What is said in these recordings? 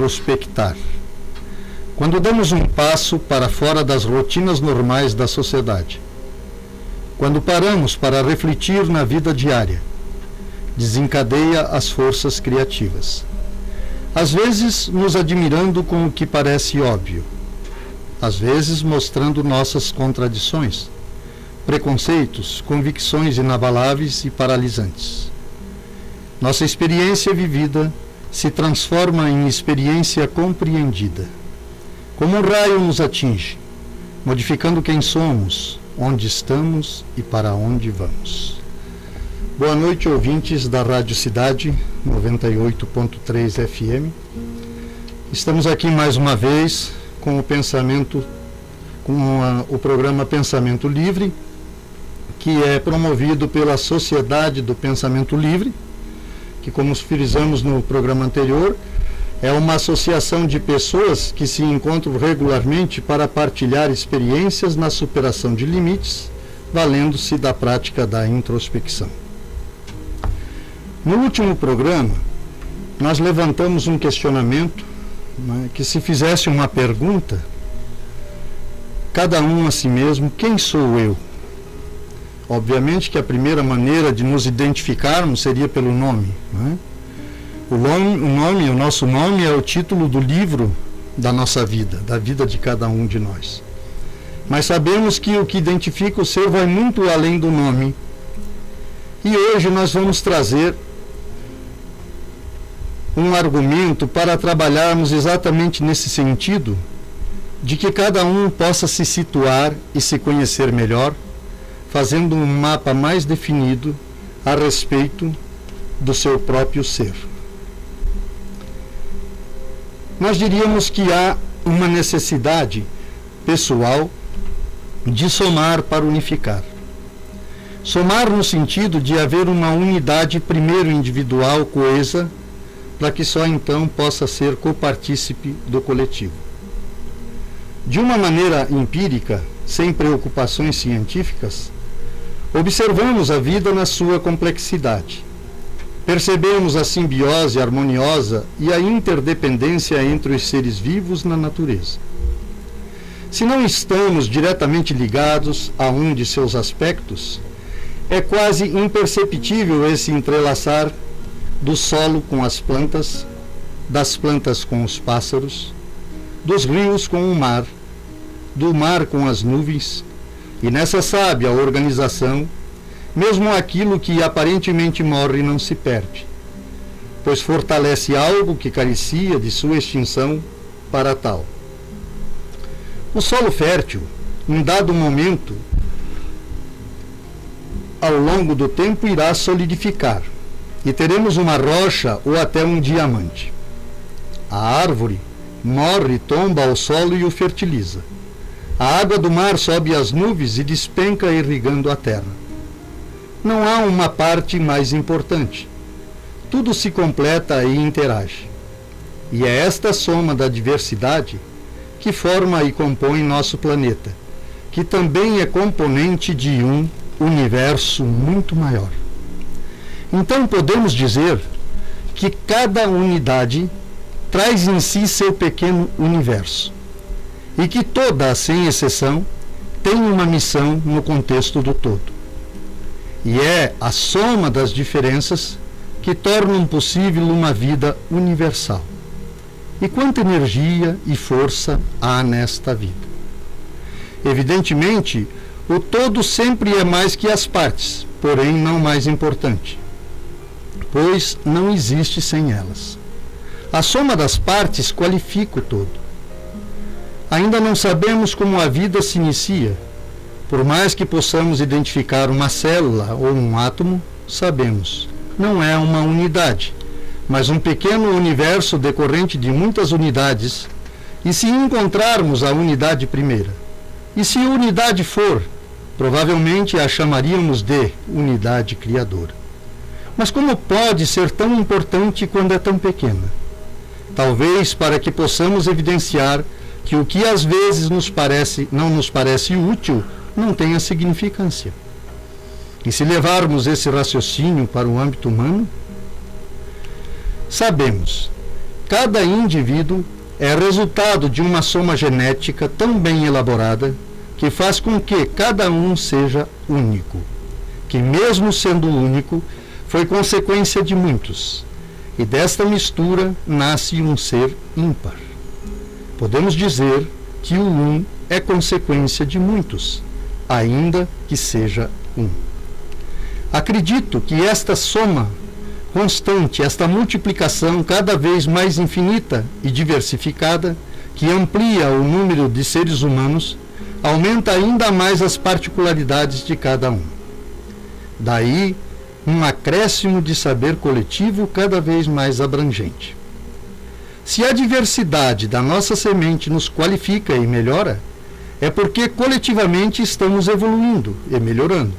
introspectar. Quando damos um passo para fora das rotinas normais da sociedade. Quando paramos para refletir na vida diária, desencadeia as forças criativas. Às vezes nos admirando com o que parece óbvio, às vezes mostrando nossas contradições, preconceitos, convicções inabaláveis e paralisantes. Nossa experiência vivida se transforma em experiência compreendida. Como um raio nos atinge, modificando quem somos, onde estamos e para onde vamos. Boa noite, ouvintes da Rádio Cidade 98.3 FM. Estamos aqui mais uma vez com o programa Pensamento Livre, que é promovido pela Sociedade do Pensamento Livre, que, como frisamos no programa anterior, é uma associação de pessoas que se encontram regularmente para partilhar experiências na superação de limites, valendo-se da prática da introspecção. No último programa, nós levantamos um questionamento, que se fizesse uma pergunta, cada um a si mesmo, quem sou eu? Obviamente que a primeira maneira de nos identificarmos seria pelo nome, O nosso nome é o título do livro da nossa vida, da vida de cada um de nós. Mas sabemos que o que identifica o ser vai muito além do nome. E hoje nós vamos trazer um argumento para trabalharmos exatamente nesse sentido, de que cada um possa se situar e se conhecer melhor, fazendo um mapa mais definido a respeito do seu próprio ser. Nós diríamos que há uma necessidade pessoal de somar para unificar. Somar no sentido de haver uma unidade primeiro individual coesa, para que só então possa ser copartícipe do coletivo. De uma maneira empírica, sem preocupações científicas, observamos a vida na sua complexidade. Percebemos a simbiose harmoniosa e a interdependência entre os seres vivos na natureza. Se não estamos diretamente ligados a um de seus aspectos, é quase imperceptível esse entrelaçar do solo com as plantas, das plantas com os pássaros, dos rios com o mar, do mar com as nuvens, e nessa sábia organização, mesmo aquilo que aparentemente morre não se perde, pois fortalece algo que carecia de sua extinção para tal. O solo fértil, em dado momento, ao longo do tempo irá solidificar, e teremos uma rocha ou até um diamante. A árvore morre, tomba ao solo e o fertiliza. A água do mar sobe às nuvens e despenca irrigando a terra. Não há uma parte mais importante. Tudo se completa e interage. E é esta soma da diversidade que forma e compõe nosso planeta, que também é componente de um universo muito maior. Então podemos dizer que cada unidade traz em si seu pequeno universo e que toda, sem exceção, tem uma missão no contexto do todo. E é a soma das diferenças que tornam possível uma vida universal. E quanta energia e força há nesta vida! Evidentemente, o todo sempre é mais que as partes, porém não mais importante, pois não existe sem elas. A soma das partes qualifica o todo. Ainda não sabemos como a vida se inicia. Por mais que possamos identificar uma célula ou um átomo, sabemos, não é uma unidade, mas um pequeno universo decorrente de muitas unidades. E se encontrarmos a unidade primeira, e se unidade for, provavelmente a chamaríamos de unidade criadora. Mas como pode ser tão importante quando é tão pequena? Talvez para que possamos evidenciar que o que às vezes não nos parece útil, não tenha significância. E se levarmos esse raciocínio para o âmbito humano, sabemos cada indivíduo é resultado de uma soma genética tão bem elaborada que faz com que cada um seja único, que mesmo sendo único, foi consequência de muitos, e desta mistura nasce um ser ímpar. Podemos dizer que o um é consequência de muitos, ainda que seja um. Acredito que esta soma constante, esta multiplicação cada vez mais infinita e diversificada, que amplia o número de seres humanos, aumenta ainda mais as particularidades de cada um. Daí, um acréscimo de saber coletivo cada vez mais abrangente. Se a diversidade da nossa semente nos qualifica e melhora, é porque coletivamente estamos evoluindo e melhorando.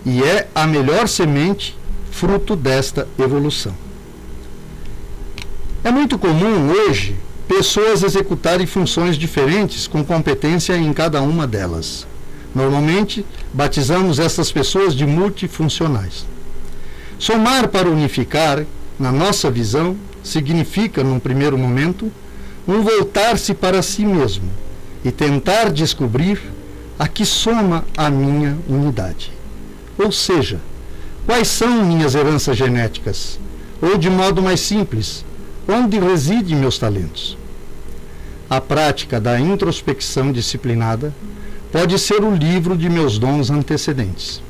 E é a melhor semente fruto desta evolução. É muito comum hoje pessoas executarem funções diferentes com competência em cada uma delas. Normalmente, batizamos essas pessoas de multifuncionais. Somar para unificar, na nossa visão, significa, num primeiro momento, um voltar-se para si mesmo e tentar descobrir a que soma a minha unidade. Ou seja, quais são minhas heranças genéticas? Ou, de modo mais simples, onde residem meus talentos? A prática da introspecção disciplinada pode ser o livro de meus dons antecedentes.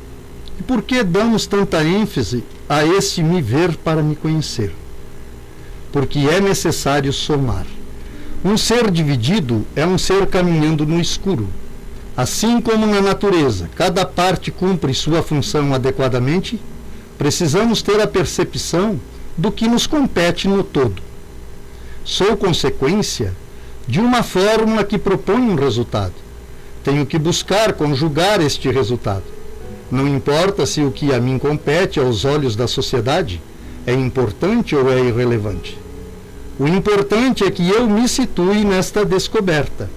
E por que damos tanta ênfase a este me ver para me conhecer? Porque é necessário somar. Um ser dividido é um ser caminhando no escuro. Assim como na natureza, cada parte cumpre sua função adequadamente, precisamos ter a percepção do que nos compete no todo. Sou consequência de uma fórmula que propõe um resultado. Tenho que buscar conjugar este resultado. Não importa se o que a mim compete aos olhos da sociedade é importante ou é irrelevante. O importante é que eu me situe nesta descoberta.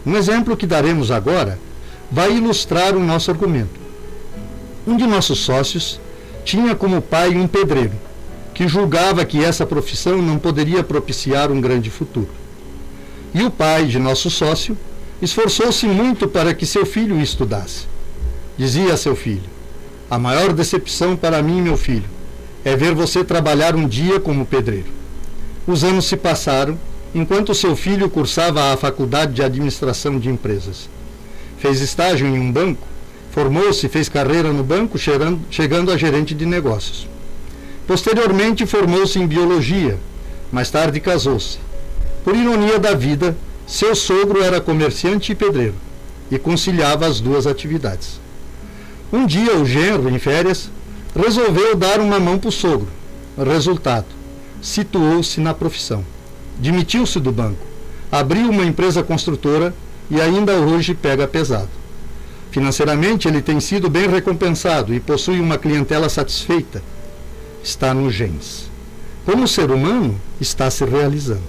Um exemplo que daremos agora vai ilustrar o nosso argumento. Um de nossos sócios tinha como pai um pedreiro, que julgava que essa profissão não poderia propiciar um grande futuro. E o pai de nosso sócio esforçou-se muito para que seu filho estudasse. Dizia a seu filho: "A maior decepção para mim, meu filho, é ver você trabalhar um dia como pedreiro." Os anos se passaram, enquanto seu filho cursava a faculdade de administração de empresas. Fez estágio em um banco, formou-se e fez carreira no banco, chegando a gerente de negócios. Posteriormente, formou-se em biologia, mais tarde casou-se. Por ironia da vida, seu sogro era comerciante e pedreiro, e conciliava as duas atividades. Um dia, o genro, em férias, resolveu dar uma mão para o sogro. Resultado: situou-se na profissão. Demitiu-se do banco, abriu uma empresa construtora e ainda hoje pega pesado. Financeiramente, ele tem sido bem recompensado e possui uma clientela satisfeita. Está nos genes. Como ser humano, está se realizando.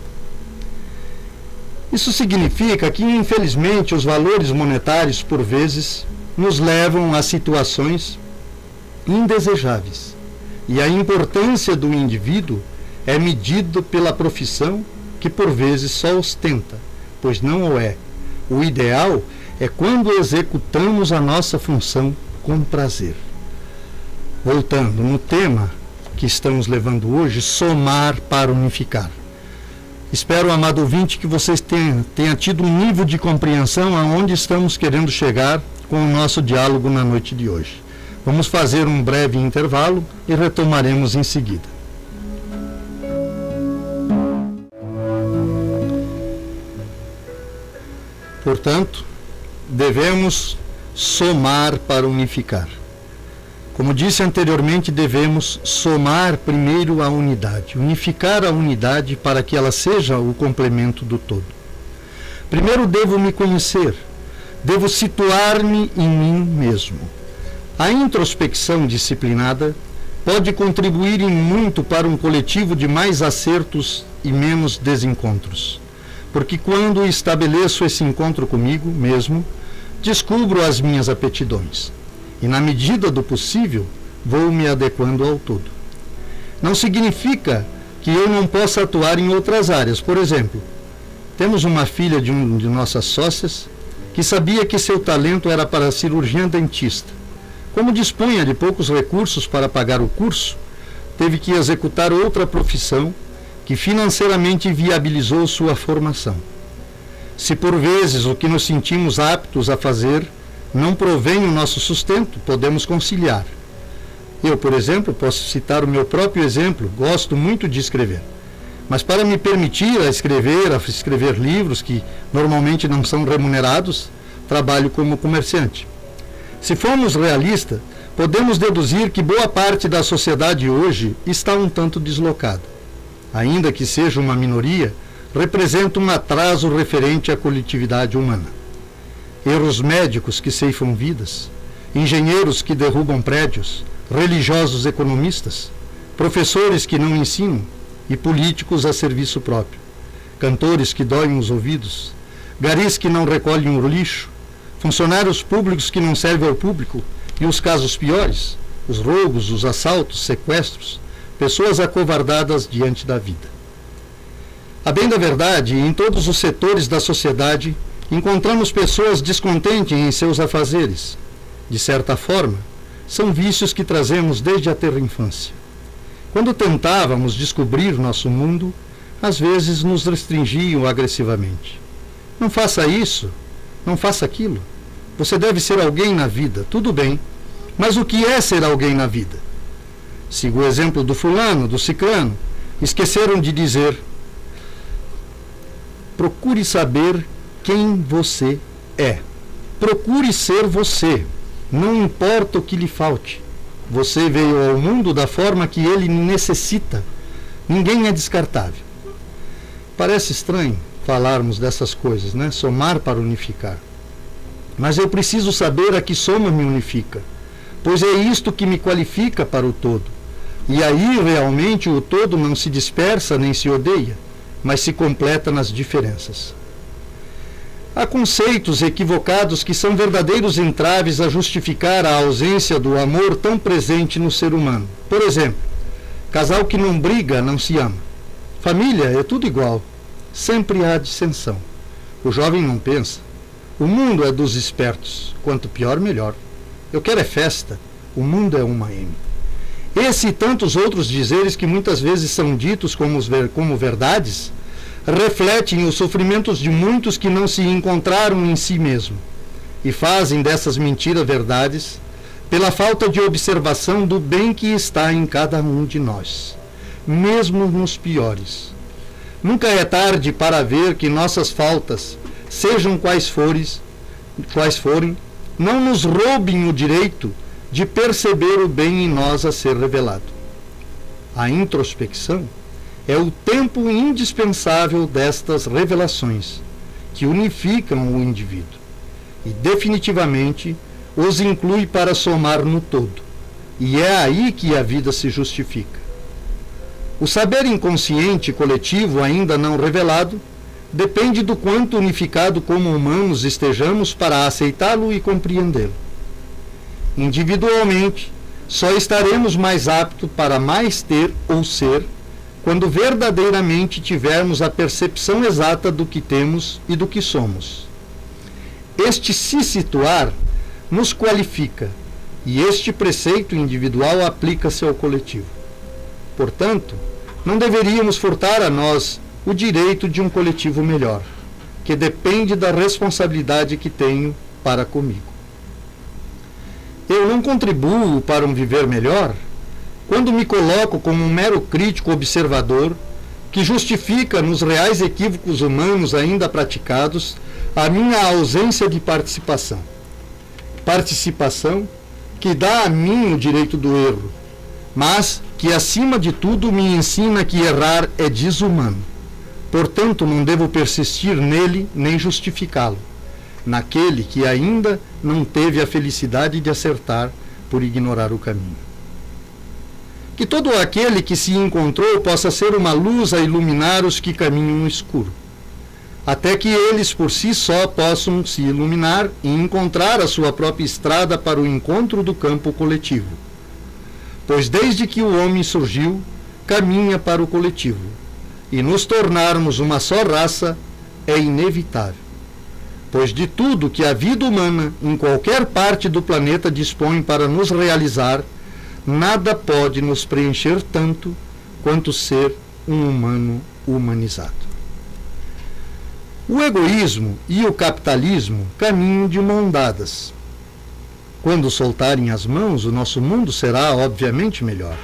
Isso significa que, infelizmente, os valores monetários, por vezes, nos levam a situações indesejáveis. E a importância do indivíduo é medida pela profissão que por vezes só ostenta, pois não o é. O ideal é quando executamos a nossa função com prazer. Voltando no tema que estamos levando hoje, somar para unificar. Espero, amado ouvinte, que vocês tenham tido um nível de compreensão aonde estamos querendo chegar com o nosso diálogo na noite de hoje. Vamos fazer um breve intervalo e retomaremos em seguida. Portanto, devemos somar para unificar. Como disse anteriormente, devemos somar primeiro a unidade, unificar a unidade para que ela seja o complemento do todo. Primeiro devo me conhecer, devo situar-me em mim mesmo. A introspecção disciplinada pode contribuir em muito para um coletivo de mais acertos e menos desencontros. Porque quando estabeleço esse encontro comigo mesmo, descubro as minhas aptidões. E na medida do possível, vou me adequando ao todo. Não significa que eu não possa atuar em outras áreas. Por exemplo, temos uma filha de nossas sócias que sabia que seu talento era para a cirurgiã dentista. Como dispunha de poucos recursos para pagar o curso, teve que executar outra profissão que financeiramente viabilizou sua formação. Se por vezes o que nos sentimos aptos a fazer não provém o nosso sustento, podemos conciliar. Eu, por exemplo, posso citar o meu próprio exemplo, gosto muito de escrever. Mas para me permitir a escrever livros que normalmente não são remunerados, trabalho como comerciante. Se formos realistas, podemos deduzir que boa parte da sociedade hoje está um tanto deslocada. Ainda que seja uma minoria, representa um atraso referente à coletividade humana. Erros médicos que ceifam vidas, engenheiros que derrubam prédios, religiosos economistas, professores que não ensinam e políticos a serviço próprio, cantores que doem os ouvidos, garis que não recolhem o lixo, funcionários públicos que não servem ao público e os casos piores, os roubos, os assaltos, sequestros, pessoas acovardadas diante da vida. A bem da verdade, em todos os setores da sociedade, encontramos pessoas descontentes em seus afazeres. De certa forma, são vícios que trazemos desde a tenra infância. Quando tentávamos descobrir nosso mundo, às vezes nos restringiam agressivamente. Não faça isso, não faça aquilo. Você deve ser alguém na vida, tudo bem. Mas o que é ser alguém na vida? Siga o exemplo do fulano, do ciclano. Esqueceram de dizer: procure saber quem você é. Procure ser você. Não importa o que lhe falte. Você veio ao mundo da forma que ele necessita. Ninguém é descartável. Parece estranho falarmos dessas coisas, né? Somar para unificar. Mas eu preciso saber a que soma me unifica, pois é isto que me qualifica para o todo. E aí realmente o todo não se dispersa nem se odeia, mas se completa nas diferenças. Há conceitos equivocados que são verdadeiros entraves a justificar a ausência do amor tão presente no ser humano. Por exemplo, casal que não briga não se ama. Família é tudo igual. Sempre há dissensão. O jovem não pensa. O mundo é dos espertos. Quanto pior, melhor. Eu quero é festa. O mundo é uma M. Esse e tantos outros dizeres que muitas vezes são ditos como verdades, refletem os sofrimentos de muitos que não se encontraram em si mesmo e fazem dessas mentiras verdades pela falta de observação do bem que está em cada um de nós, mesmo nos piores. Nunca é tarde para ver que nossas faltas, sejam quais forem, não nos roubem o direito de perceber o bem em nós a ser revelado. A introspecção é o tempo indispensável destas revelações, que unificam o indivíduo e definitivamente os inclui para somar no todo. E é aí que a vida se justifica. O saber inconsciente coletivo ainda não revelado depende do quanto unificado como humanos estejamos para aceitá-lo e compreendê-lo. Individualmente, só estaremos mais aptos para mais ter ou ser quando verdadeiramente tivermos a percepção exata do que temos e do que somos. Este se situar nos qualifica, e este preceito individual aplica-se ao coletivo. Portanto, não deveríamos furtar a nós o direito de um coletivo melhor, que depende da responsabilidade que tenho para comigo. Eu não contribuo para um viver melhor quando me coloco como um mero crítico observador que justifica nos reais equívocos humanos ainda praticados a minha ausência de participação. Participação que dá a mim o direito do erro, mas que acima de tudo me ensina que errar é desumano. Portanto, não devo persistir nele nem justificá-lo, naquele que ainda não teve a felicidade de acertar por ignorar o caminho. Que todo aquele que se encontrou possa ser uma luz a iluminar os que caminham no escuro, até que eles por si só possam se iluminar e encontrar a sua própria estrada para o encontro do campo coletivo. Pois desde que o homem surgiu, caminha para o coletivo, e nos tornarmos uma só raça é inevitável, pois de tudo que a vida humana em qualquer parte do planeta dispõe para nos realizar, nada pode nos preencher tanto quanto ser um humano humanizado. O egoísmo e o capitalismo caminham de mãos dadas. Quando soltarem as mãos, o nosso mundo será, obviamente, melhor.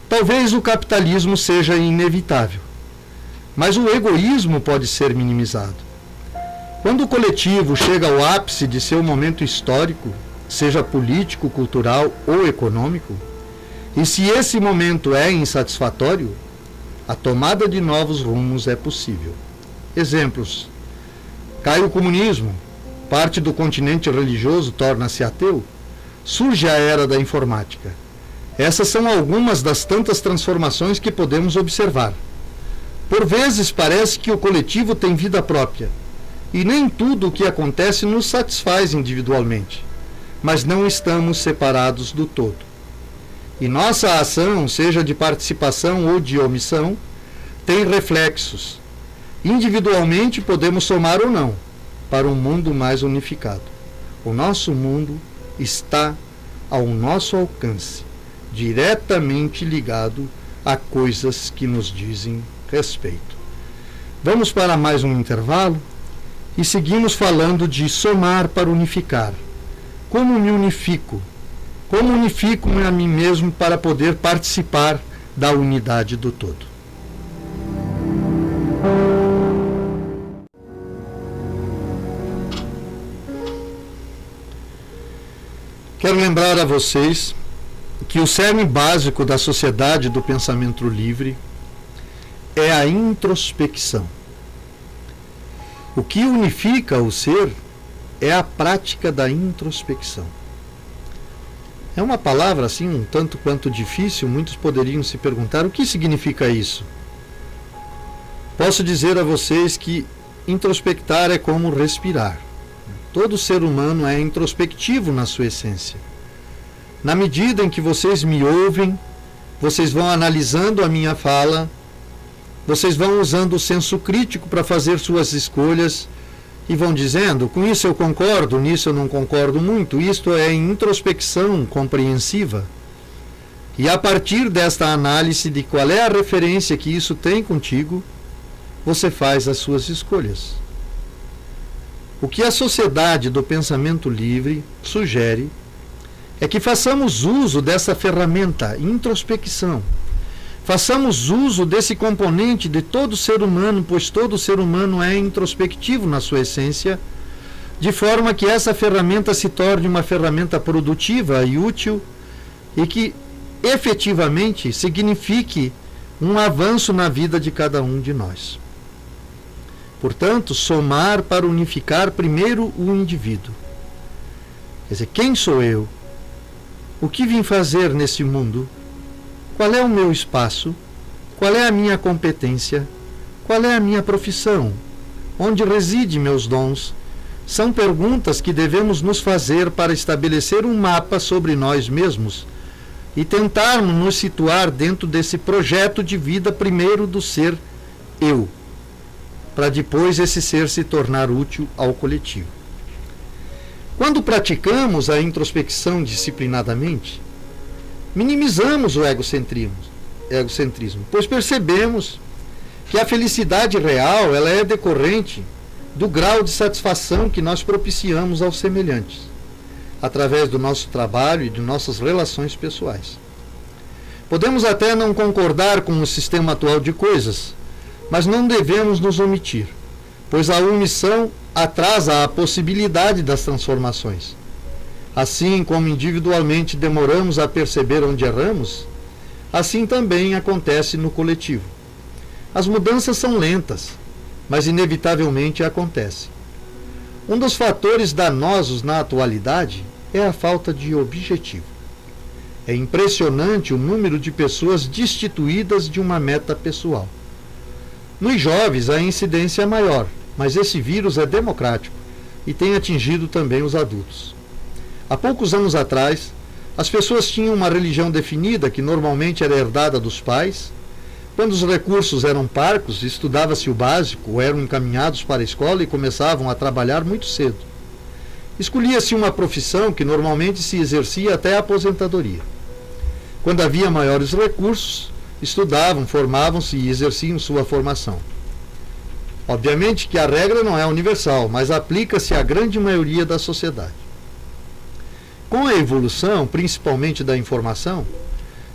Talvez o capitalismo seja inevitável, mas o egoísmo pode ser minimizado. Quando o coletivo chega ao ápice de seu momento histórico, seja político, cultural ou econômico, e se esse momento é insatisfatório, a tomada de novos rumos é possível. Exemplos: cai o comunismo, parte do continente religioso torna-se ateu, surge a era da informática. Essas são algumas das tantas transformações que podemos observar. Por vezes parece que o coletivo tem vida própria, e nem tudo o que acontece nos satisfaz individualmente, mas não estamos separados do todo. E nossa ação, seja de participação ou de omissão, tem reflexos. Individualmente podemos somar ou não para um mundo mais unificado. O nosso mundo está ao nosso alcance, diretamente ligado a coisas que nos dizem respeito. Vamos para mais um intervalo e seguimos falando de somar para unificar. Como me unifico? Como unifico a mim mesmo para poder participar da unidade do todo? Quero lembrar a vocês que o cerne básico da sociedade do pensamento livre é a introspecção. O que unifica o ser é a prática da introspecção. É uma palavra assim um tanto quanto difícil, muitos poderiam se perguntar o que significa isso. Posso dizer a vocês que introspectar é como respirar. Todo ser humano é introspectivo na sua essência. Na medida em que vocês me ouvem, vocês vão analisando a minha fala, vocês vão usando o senso crítico para fazer suas escolhas e vão dizendo, com isso eu concordo, nisso eu não concordo muito. Isto é introspecção compreensiva. E a partir desta análise de qual é a referência que isso tem contigo, você faz as suas escolhas. O que a sociedade do pensamento livre sugere é que façamos uso dessa ferramenta, introspecção. Façamos uso desse componente de todo ser humano, pois todo ser humano é introspectivo na sua essência, de forma que essa ferramenta se torne uma ferramenta produtiva e útil e que efetivamente signifique um avanço na vida de cada um de nós. Portanto, somar para unificar primeiro o indivíduo. Quer dizer, quem sou eu? O que vim fazer nesse mundo? Qual é o meu espaço? Qual é a minha competência? Qual é a minha profissão? Onde residem meus dons? São perguntas que devemos nos fazer para estabelecer um mapa sobre nós mesmos e tentarmos nos situar dentro desse projeto de vida primeiro do ser eu, para depois esse ser se tornar útil ao coletivo. Quando praticamos a introspecção disciplinadamente, minimizamos o egocentrismo, pois percebemos que a felicidade real ela é decorrente do grau de satisfação que nós propiciamos aos semelhantes, através do nosso trabalho e de nossas relações pessoais. Podemos até não concordar com o sistema atual de coisas, mas não devemos nos omitir, pois a omissão atrasa a possibilidade das transformações. Assim como individualmente demoramos a perceber onde erramos, assim também acontece no coletivo. As mudanças são lentas, mas inevitavelmente acontecem. Um dos fatores danosos na atualidade é a falta de objetivo. É impressionante o número de pessoas destituídas de uma meta pessoal. Nos jovens a incidência é maior, mas esse vírus é democrático e tem atingido também os adultos. Há poucos anos atrás, as pessoas tinham uma religião definida que normalmente era herdada dos pais, Quando os recursos eram parcos, estudava-se o básico, ou eram encaminhados para a escola e começavam a trabalhar muito cedo. Escolhia-se uma profissão que normalmente se exercia até a aposentadoria. Quando havia maiores recursos, estudavam, formavam-se e exerciam sua formação. Obviamente que a regra não é universal, mas aplica-se à grande maioria da sociedade. Com a evolução, principalmente da informação,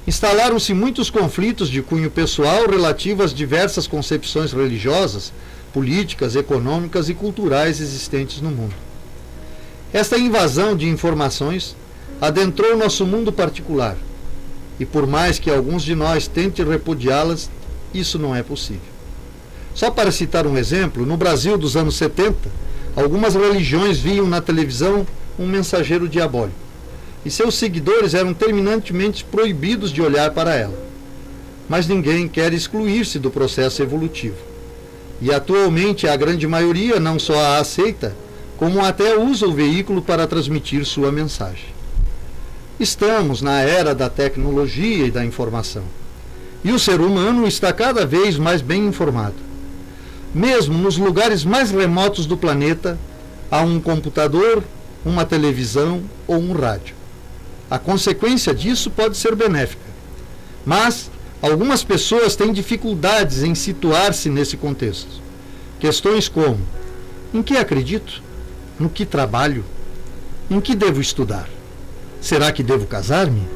instalaram-se muitos conflitos de cunho pessoal relativos às diversas concepções religiosas, políticas, econômicas e culturais existentes no mundo. Esta invasão de informações adentrou nosso mundo particular, e por mais que alguns de nós tentem repudiá-las, isso não é possível. Só para citar um exemplo, no Brasil dos anos 70, algumas religiões viam na televisão um mensageiro diabólico, e seus seguidores eram terminantemente proibidos de olhar para ela. Mas ninguém quer excluir-se do processo evolutivo. E atualmente a grande maioria não só a aceita, como até usa o veículo para transmitir sua mensagem. Estamos na era da tecnologia e da informação. E o ser humano está cada vez mais bem informado. Mesmo nos lugares mais remotos do planeta, há um computador, uma televisão ou um rádio. A consequência disso pode ser benéfica, mas algumas pessoas têm dificuldades em situar-se nesse contexto. Questões como: em que acredito? No que trabalho? Em que devo estudar? Será que devo casar-me?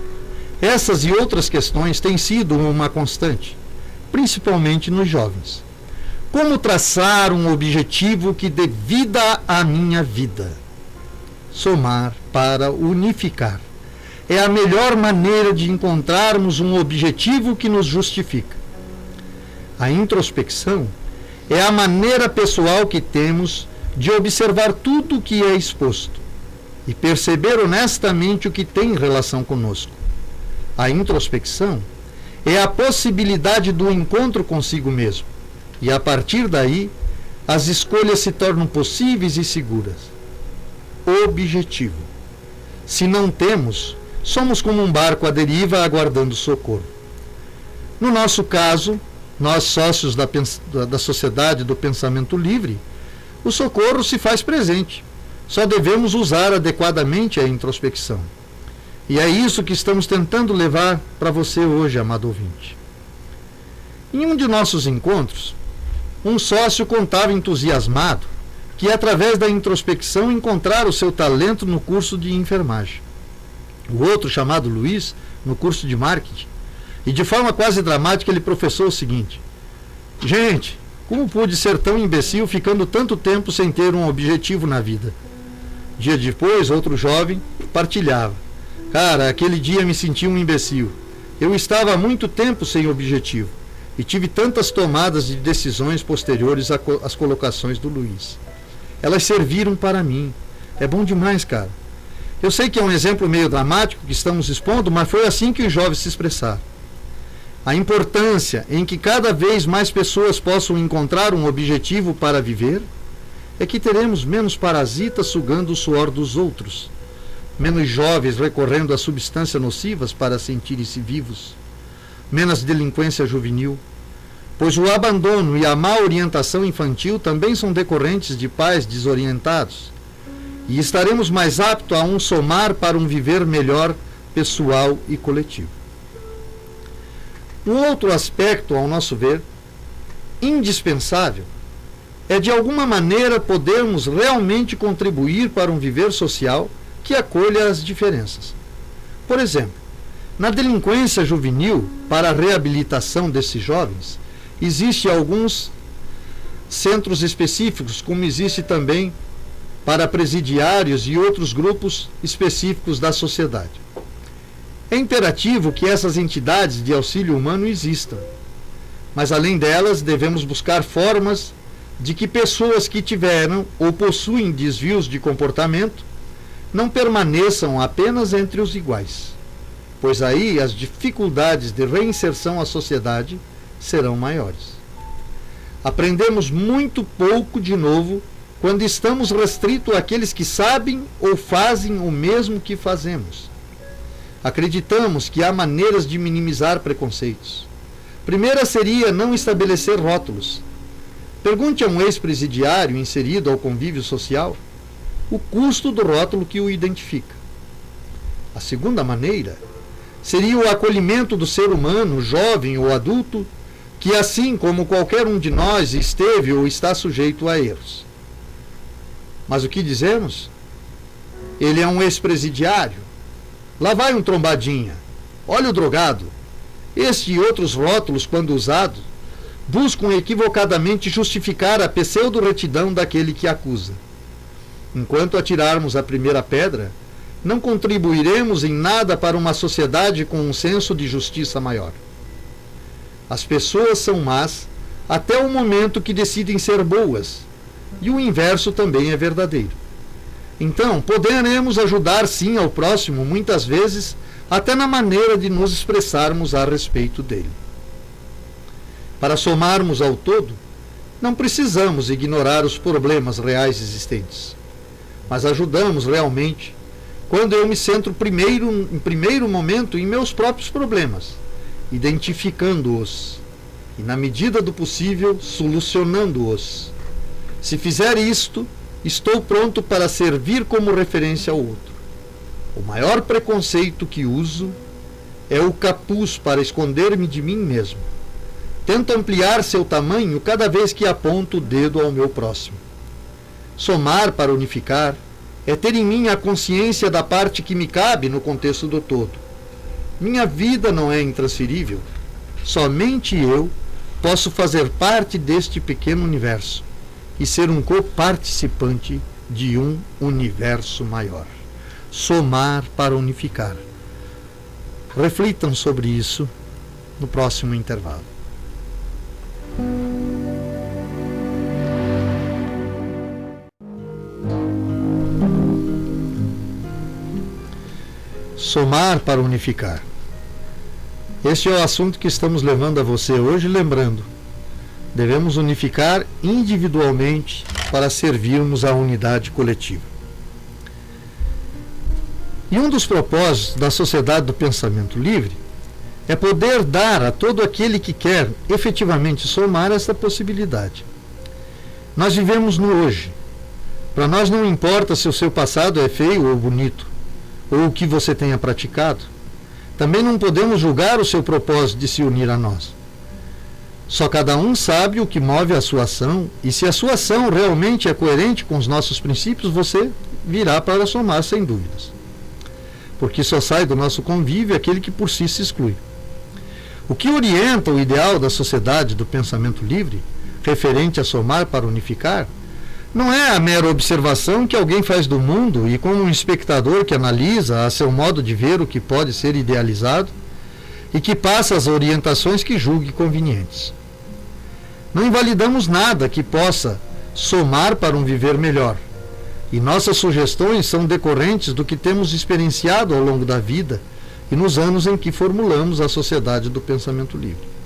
Essas e outras questões têm sido uma constante, principalmente nos jovens. Como traçar um objetivo que dê vida à minha vida? Somar para unificar. É a melhor maneira de encontrarmos um objetivo que nos justifica. A introspecção é a maneira pessoal que temos de observar tudo o que é exposto e perceber honestamente o que tem relação conosco. A introspecção é a possibilidade do encontro consigo mesmo, e a partir daí as escolhas se tornam possíveis e seguras. Objetivo. Se não temos, somos como um barco à deriva aguardando socorro. No nosso caso, nós sócios da Sociedade do Pensamento Livre, o socorro se faz presente. Só devemos usar adequadamente a introspecção. E é isso que estamos tentando levar para você hoje, amado ouvinte. Em um de nossos encontros, um sócio contava entusiasmado que, através da introspecção, encontrara o seu talento no curso de enfermagem. O outro, chamado Luiz, no curso de marketing, e de forma quase dramática ele professou o seguinte: gente, como pude ser tão imbecil ficando tanto tempo sem ter um objetivo na vida? Dia depois, outro jovem partilhava: cara, aquele dia me senti um imbecil. Eu estava há muito tempo sem objetivo e tive tantas tomadas de decisões posteriores às colocações do Luiz. Elas serviram para mim. É bom demais, cara. Eu sei que é um exemplo meio dramático que estamos expondo, mas foi assim que os jovens se expressaram. A importância em que cada vez mais pessoas possam encontrar um objetivo para viver é que teremos menos parasitas sugando o suor dos outros, menos jovens recorrendo a substâncias nocivas para sentirem-se vivos, menos delinquência juvenil, pois o abandono e a má orientação infantil também são decorrentes de pais desorientados, e estaremos mais aptos a um somar para um viver melhor, pessoal e coletivo. Um outro aspecto, ao nosso ver, indispensável, é de alguma maneira podermos realmente contribuir para um viver social que acolha as diferenças. Por exemplo, na delinquência juvenil, para a reabilitação desses jovens, existem alguns centros específicos, como existe também para presidiários e outros grupos específicos da sociedade. É imperativo que essas entidades de auxílio humano existam, mas além delas devemos buscar formas de que pessoas que tiveram ou possuem desvios de comportamento não permaneçam apenas entre os iguais, pois aí as dificuldades de reinserção à sociedade serão maiores. Aprendemos muito pouco de novo quando estamos restritos àqueles que sabem ou fazem o mesmo que fazemos. Acreditamos que há maneiras de minimizar preconceitos, Primeira seria não estabelecer rótulos. Pergunte a um ex-presidiário inserido ao convívio social o custo do rótulo que o identifica. A segunda maneira seria o acolhimento do ser humano, jovem ou adulto, que assim como qualquer um de nós esteve ou está sujeito a erros. Mas o que dizemos? Ele é um ex-presidiário. Lá vai um trombadinha. Olha o drogado. Este e outros rótulos, quando usados, buscam equivocadamente justificar a pseudo-retidão daquele que acusa. Enquanto atirarmos a primeira pedra, não contribuiremos em nada para uma sociedade com um senso de justiça maior. As pessoas são más até o momento que decidem ser boas, e o inverso também é verdadeiro. Então, poderemos ajudar sim ao próximo, muitas vezes, até na maneira de nos expressarmos a respeito dele. Para somarmos ao todo, não precisamos ignorar os problemas reais existentes, mas ajudamos realmente quando eu me centro em primeiro momento em meus próprios problemas, identificando-os e, na medida do possível, solucionando-os. Se fizer isto, estou pronto para servir como referência ao outro. O maior preconceito que uso é o capuz para esconder-me de mim mesmo. Tento ampliar seu tamanho cada vez que aponto o dedo ao meu próximo. Somar para unificar é ter em mim a consciência da parte que me cabe no contexto do todo. Minha vida não é intransferível. Somente eu posso fazer parte deste pequeno universo e ser um coparticipante de um universo maior. Somar para unificar. Reflitam sobre isso no próximo intervalo. Somar para unificar. Este é o assunto que estamos levando a você hoje, lembrando. Devemos unificar individualmente para servirmos à unidade coletiva. E um dos propósitos da Sociedade do Pensamento Livre é poder dar a todo aquele que quer efetivamente somar essa possibilidade. Nós vivemos no hoje. Para nós não importa se o seu passado é feio ou bonito, ou o que você tenha praticado. Também não podemos julgar o seu propósito de se unir a nós. Só cada um sabe o que move a sua ação, e se a sua ação realmente é coerente com os nossos princípios, você virá para somar sem dúvidas. Porque só sai do nosso convívio aquele que por si se exclui. O que orienta o ideal da Sociedade do Pensamento Livre, referente a somar para unificar, não é a mera observação que alguém faz do mundo e como um espectador que analisa a seu modo de ver o que pode ser idealizado e que passa as orientações que julgue convenientes. Não invalidamos nada que possa somar para um viver melhor, e nossas sugestões são decorrentes do que temos experienciado ao longo da vida e nos anos em que formulamos a Sociedade do Pensamento Livre.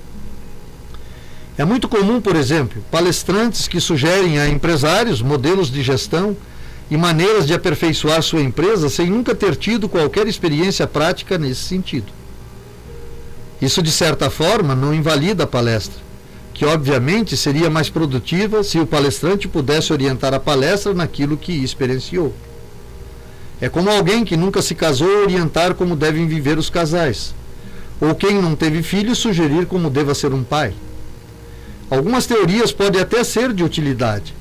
É muito comum, por exemplo, palestrantes que sugerem a empresários modelos de gestão e maneiras de aperfeiçoar sua empresa sem nunca ter tido qualquer experiência prática nesse sentido. Isso, de certa forma, não invalida a palestra, que obviamente seria mais produtiva se o palestrante pudesse orientar a palestra naquilo que experienciou. É como alguém que nunca se casou orientar como devem viver os casais, ou quem não teve filhos sugerir como deva ser um pai. Algumas teorias podem até ser de utilidade,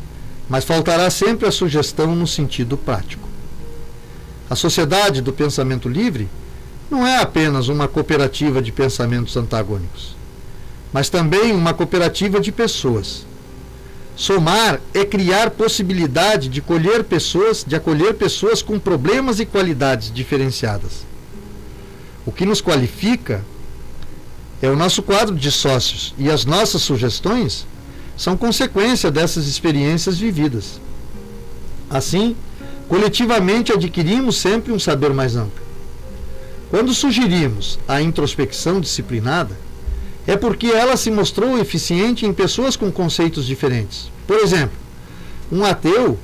mas faltará sempre a sugestão no sentido prático. A Sociedade do Pensamento Livre não é apenas uma cooperativa de pensamentos antagônicos, mas também uma cooperativa de pessoas. Somar é criar possibilidade de acolher pessoas com problemas e qualidades diferenciadas. O que nos qualifica é o nosso quadro de sócios, e as nossas sugestões são consequência dessas experiências vividas. Assim, coletivamente adquirimos sempre um saber mais amplo. Quando sugerimos a introspecção disciplinada, é porque ela se mostrou eficiente em pessoas com conceitos diferentes. Por exemplo, um ateu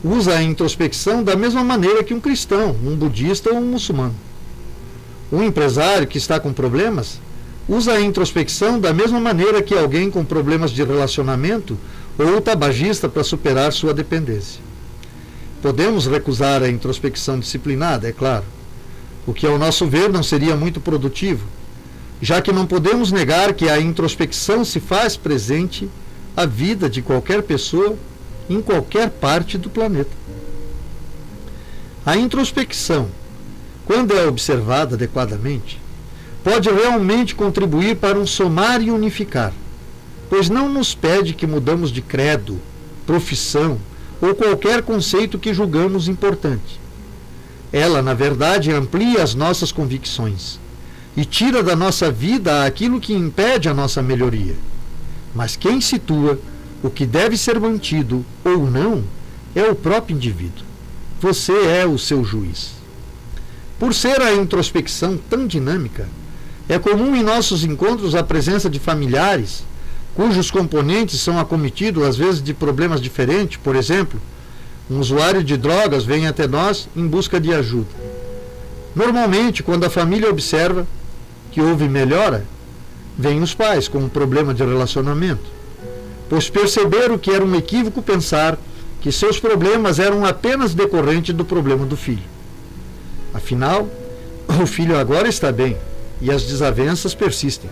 usa a introspecção da mesma maneira que um cristão, um budista ou um muçulmano. Um empresário que está com problemas usa a introspecção da mesma maneira que alguém com problemas de relacionamento ou o tabagista para superar sua dependência. Podemos recusar a introspecção disciplinada, é claro, o que ao nosso ver não seria muito produtivo, já que não podemos negar que a introspecção se faz presente à vida de qualquer pessoa em qualquer parte do planeta. A introspecção, quando é observada adequadamente, pode realmente contribuir para um somar e unificar, pois não nos pede que mudamos de credo, profissão ou qualquer conceito que julgamos importante. Ela, na verdade, amplia as nossas convicções e tira da nossa vida aquilo que impede a nossa melhoria. Mas quem situa o que deve ser mantido ou não é o próprio indivíduo. Você é o seu juiz. Por ser a introspecção tão dinâmica, é comum em nossos encontros a presença de familiares cujos componentes são acometidos às vezes de problemas diferentes. Por exemplo, um usuário de drogas vem até nós em busca de ajuda. Normalmente, quando a família observa que houve melhora, vêm os pais com um problema de relacionamento, pois perceberam que era um equívoco pensar que seus problemas eram apenas decorrentes do problema do filho. Afinal, o filho agora está bem e as desavenças persistem.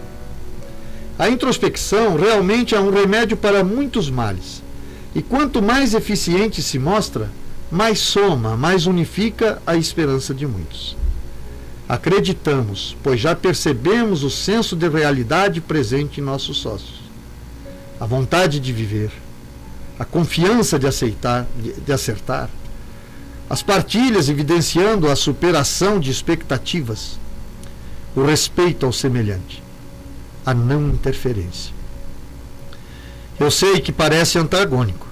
A introspecção realmente é um remédio para muitos males, e quanto mais eficiente se mostra, mais soma, mais unifica a esperança de muitos. Acreditamos, pois já percebemos o senso de realidade presente em nossos sócios, a vontade de viver, a confiança de acertar, as partilhas evidenciando a superação de expectativas, o respeito ao semelhante, a não interferência. Eu sei que parece antagônico,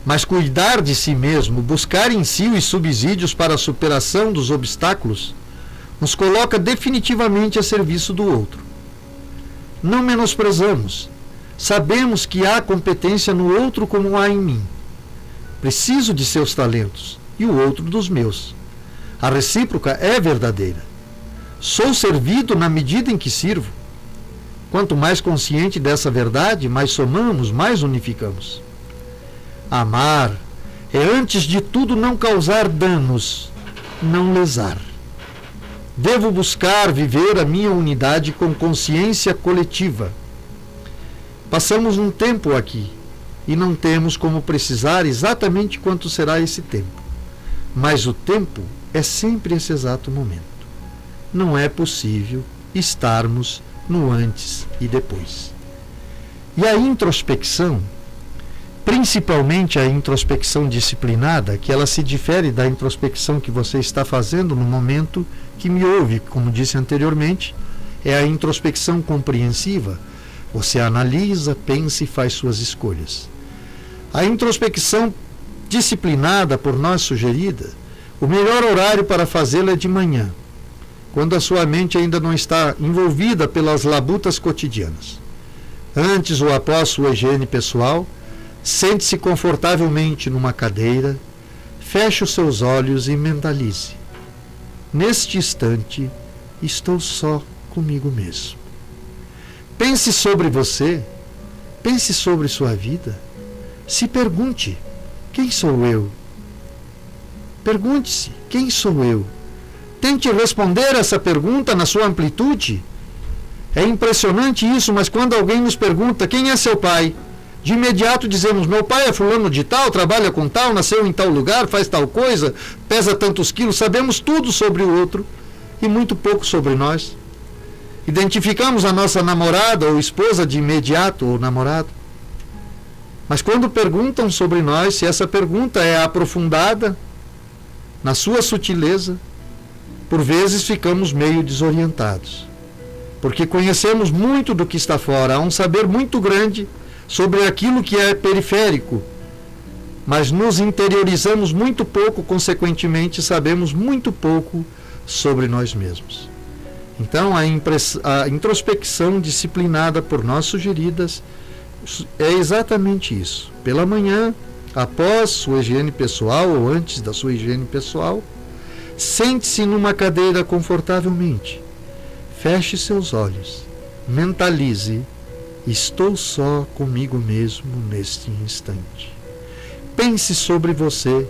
mas cuidar de si mesmo, buscar em si os subsídios para a superação dos obstáculos, nos coloca definitivamente a serviço do outro. Não menosprezamos, sabemos que há competência no outro como há em mim. Preciso de seus talentos e o outro dos meus. A recíproca é verdadeira. Sou servido na medida em que sirvo. Quanto mais consciente dessa verdade, mais somamos, mais unificamos. Amar é, antes de tudo, não causar danos, não lesar. Devo buscar viver a minha unidade com consciência coletiva. Passamos um tempo aqui e não temos como precisar exatamente quanto será esse tempo. Mas o tempo é sempre esse exato momento. Não é possível estarmos no antes e depois. E a introspecção, principalmente a introspecção disciplinada, que ela se difere da introspecção que você está fazendo no momento que me ouve, como disse anteriormente, é a introspecção compreensiva. Você analisa, pensa e faz suas escolhas. A introspecção disciplinada por nós sugerida, o melhor horário para fazê-la é de manhã, quando a sua mente ainda não está envolvida pelas labutas cotidianas. Antes ou após sua higiene pessoal, sente-se confortavelmente numa cadeira, feche os seus olhos e mentalize: neste instante, estou só comigo mesmo. Pense sobre você, pense sobre sua vida. Se pergunte: quem sou eu? Pergunte-se: quem sou eu? Tente responder essa pergunta na sua amplitude. É impressionante isso, mas quando alguém nos pergunta: quem é seu pai? De imediato dizemos: meu pai é fulano de tal, trabalha com tal, nasceu em tal lugar, faz tal coisa, pesa tantos quilos. Sabemos tudo sobre o outro e muito pouco sobre nós. Identificamos a nossa namorada ou esposa de imediato, ou namorado. Mas quando perguntam sobre nós, se essa pergunta é aprofundada na sua sutileza, por vezes ficamos meio desorientados, porque conhecemos muito do que está fora, há um saber muito grande sobre aquilo que é periférico, mas nos interiorizamos muito pouco, consequentemente sabemos muito pouco sobre nós mesmos. Então a introspecção disciplinada por nós sugeridas é exatamente isso. Pela manhã, após sua higiene pessoal ou antes da sua higiene pessoal, sente-se numa cadeira confortavelmente, feche seus olhos mentalize: estou só comigo mesmo neste instante. Pense sobre você,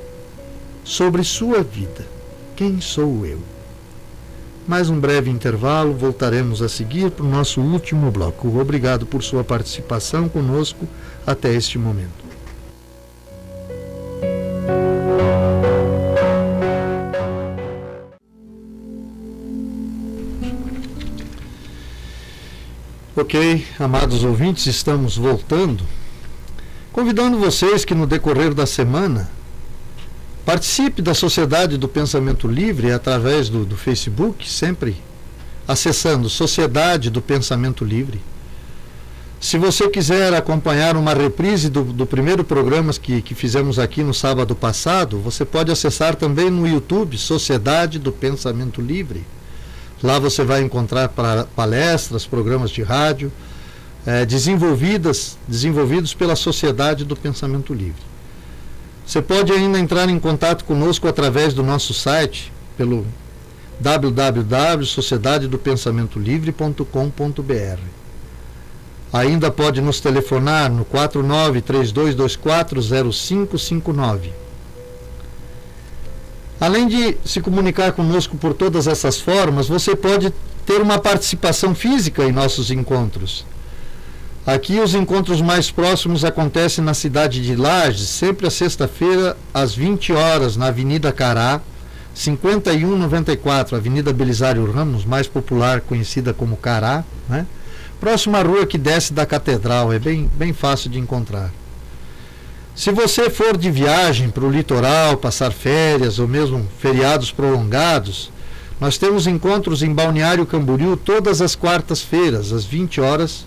sobre sua vida. Quem sou eu? Mais um breve intervalo, voltaremos a seguir para o nosso último bloco. Obrigado por sua participação conosco até este momento. Ok, amados ouvintes, estamos voltando, convidando vocês que no decorrer da semana participe da Sociedade do Pensamento Livre através do Facebook, sempre acessando Sociedade do Pensamento Livre. Se você quiser acompanhar uma reprise do primeiro programa que fizemos aqui no sábado passado, você pode acessar também no YouTube Sociedade do Pensamento Livre. Lá você vai encontrar palestras, programas de rádio desenvolvidos pela Sociedade do Pensamento Livre. Você pode ainda entrar em contato conosco através do nosso site, pelo www.sociedadedopensamentolivre.com.br. Ainda pode nos telefonar no 49-3224-0559. Além de se comunicar conosco por todas essas formas, você pode ter uma participação física em nossos encontros. Aqui os encontros mais próximos acontecem na cidade de Lages, sempre à sexta-feira, às 20 horas, na Avenida Cará, 5194, Avenida Belisário Ramos, mais popular, conhecida como Cará, né? Próxima rua que desce da Catedral, é bem fácil de encontrar. Se você for de viagem para o litoral, passar férias ou mesmo feriados prolongados, nós temos encontros em Balneário Camboriú todas as quartas-feiras, às 20 horas,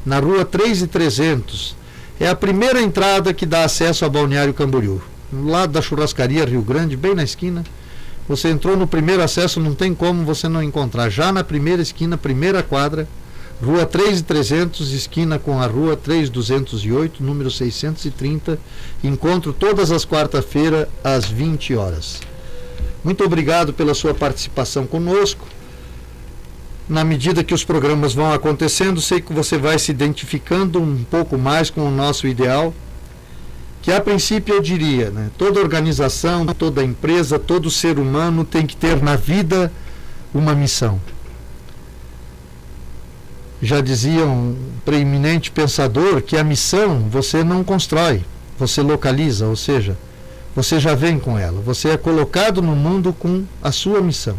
na rua 3.300. É a primeira entrada que dá acesso a Balneário Camboriú. No lado da churrascaria Rio Grande, bem na esquina. Você entrou no primeiro acesso, não tem como você não encontrar. Já na primeira esquina, primeira quadra, Rua 3.300, esquina com a Rua 3.208, número 630. Encontro todas as quartas-feiras, às 20 horas. Muito obrigado pela sua participação conosco. Na medida que os programas vão acontecendo, sei que você vai se identificando um pouco mais com o nosso ideal, que a princípio eu diria, né, toda organização, toda empresa, todo ser humano tem que ter na vida uma missão. Já dizia um preeminente pensador que a missão você não constrói, você localiza, ou seja, você já vem com ela, você é colocado no mundo com a sua missão.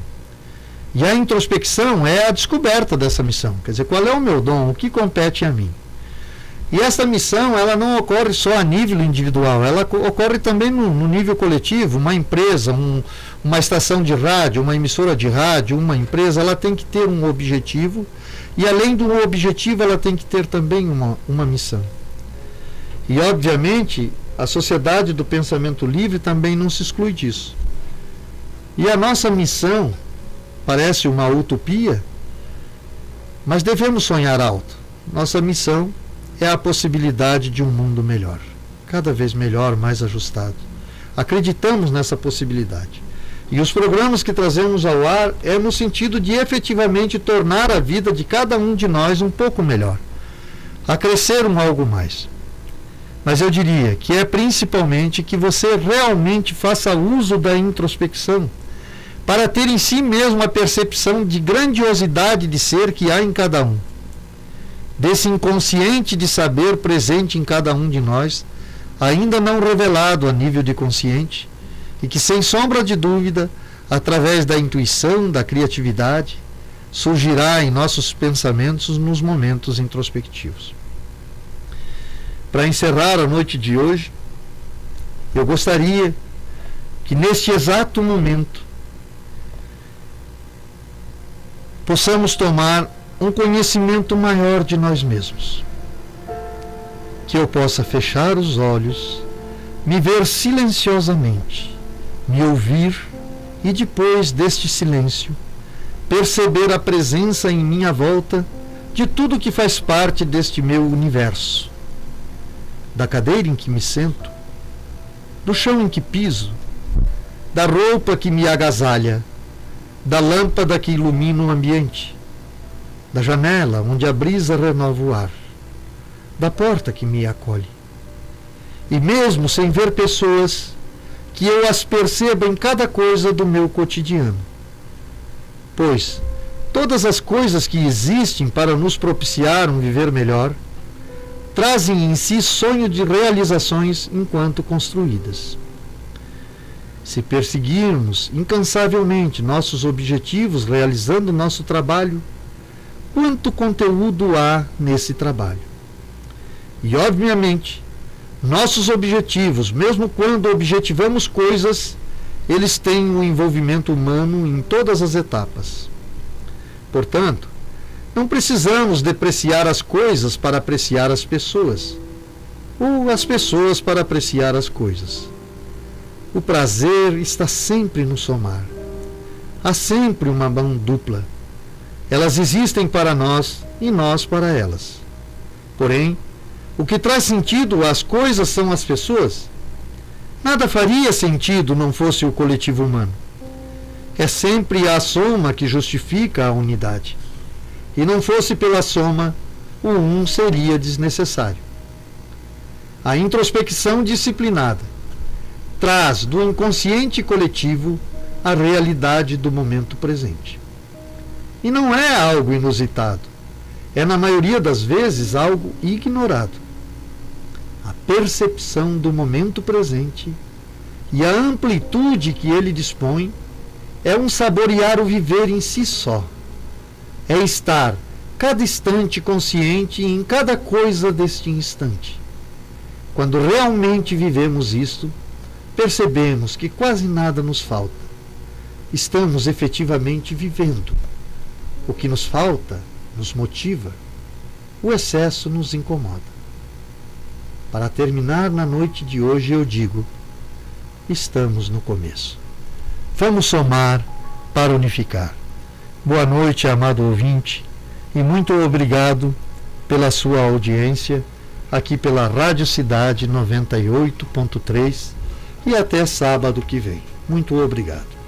E a introspecção é a descoberta dessa missão, quer dizer, qual é o meu dom, o que compete a mim. E essa missão, ela não ocorre só a nível individual, ela ocorre também no nível coletivo. Uma empresa, uma estação de rádio, uma emissora de rádio, uma empresa, ela tem que ter um objetivo, e além do objetivo, ela tem que ter também uma missão. E, obviamente, a Sociedade do Pensamento Livre também não se exclui disso. E a nossa missão parece uma utopia, mas devemos sonhar alto. Nossa missão é a possibilidade de um mundo melhor, cada vez melhor, mais ajustado. Acreditamos nessa possibilidade. E os programas que trazemos ao ar é no sentido de efetivamente tornar a vida de cada um de nós um pouco melhor, a crescer algo mais. Mas eu diria que é principalmente que você realmente faça uso da introspecção, para ter em si mesmo a percepção de grandiosidade de ser que há em cada um, desse inconsciente de saber presente em cada um de nós, ainda não revelado a nível de consciente, e que, sem sombra de dúvida, através da intuição, da criatividade, surgirá em nossos pensamentos nos momentos introspectivos. Para encerrar a noite de hoje, eu gostaria que neste exato momento possamos tomar um conhecimento maior de nós mesmos. Que eu possa fechar os olhos, me ver silenciosamente, me ouvir e depois deste silêncio, perceber a presença em minha volta de tudo que faz parte deste meu universo. Da cadeira em que me sento, do chão em que piso, da roupa que me agasalha, da lâmpada que ilumina o ambiente, da janela onde a brisa renova o ar, da porta que me acolhe. E mesmo sem ver pessoas, que eu as perceba em cada coisa do meu cotidiano. Pois todas as coisas que existem para nos propiciar um viver melhor, trazem em si sonho de realizações enquanto construídas. Se perseguirmos incansavelmente nossos objetivos realizando nosso trabalho, quanto conteúdo há nesse trabalho? E, obviamente, nossos objetivos, mesmo quando objetivamos coisas, eles têm um envolvimento humano em todas as etapas. Portanto, não precisamos depreciar as coisas para apreciar as pessoas, ou as pessoas para apreciar as coisas. O prazer está sempre no somar. Há sempre uma mão dupla. Elas existem para nós e nós para elas. Porém, o que traz sentido às coisas são as pessoas. Nada faria sentido não fosse o coletivo humano. É sempre a soma que justifica a unidade. E não fosse pela soma, o um seria desnecessário. A introspecção disciplinada traz do inconsciente coletivo a realidade do momento presente. E não é algo inusitado, é na maioria das vezes algo ignorado. A percepção do momento presente e a amplitude que ele dispõe é um saborear o viver em si só. É estar cada instante consciente em cada coisa deste instante. Quando realmente vivemos isto, percebemos que quase nada nos falta. Estamos efetivamente vivendo. O que nos falta nos motiva, o excesso nos incomoda. Para terminar na noite de hoje, eu digo: estamos no começo. Vamos somar para unificar. Boa noite, amado ouvinte, e muito obrigado pela sua audiência aqui pela Rádio Cidade 98.3 e até sábado que vem. Muito obrigado.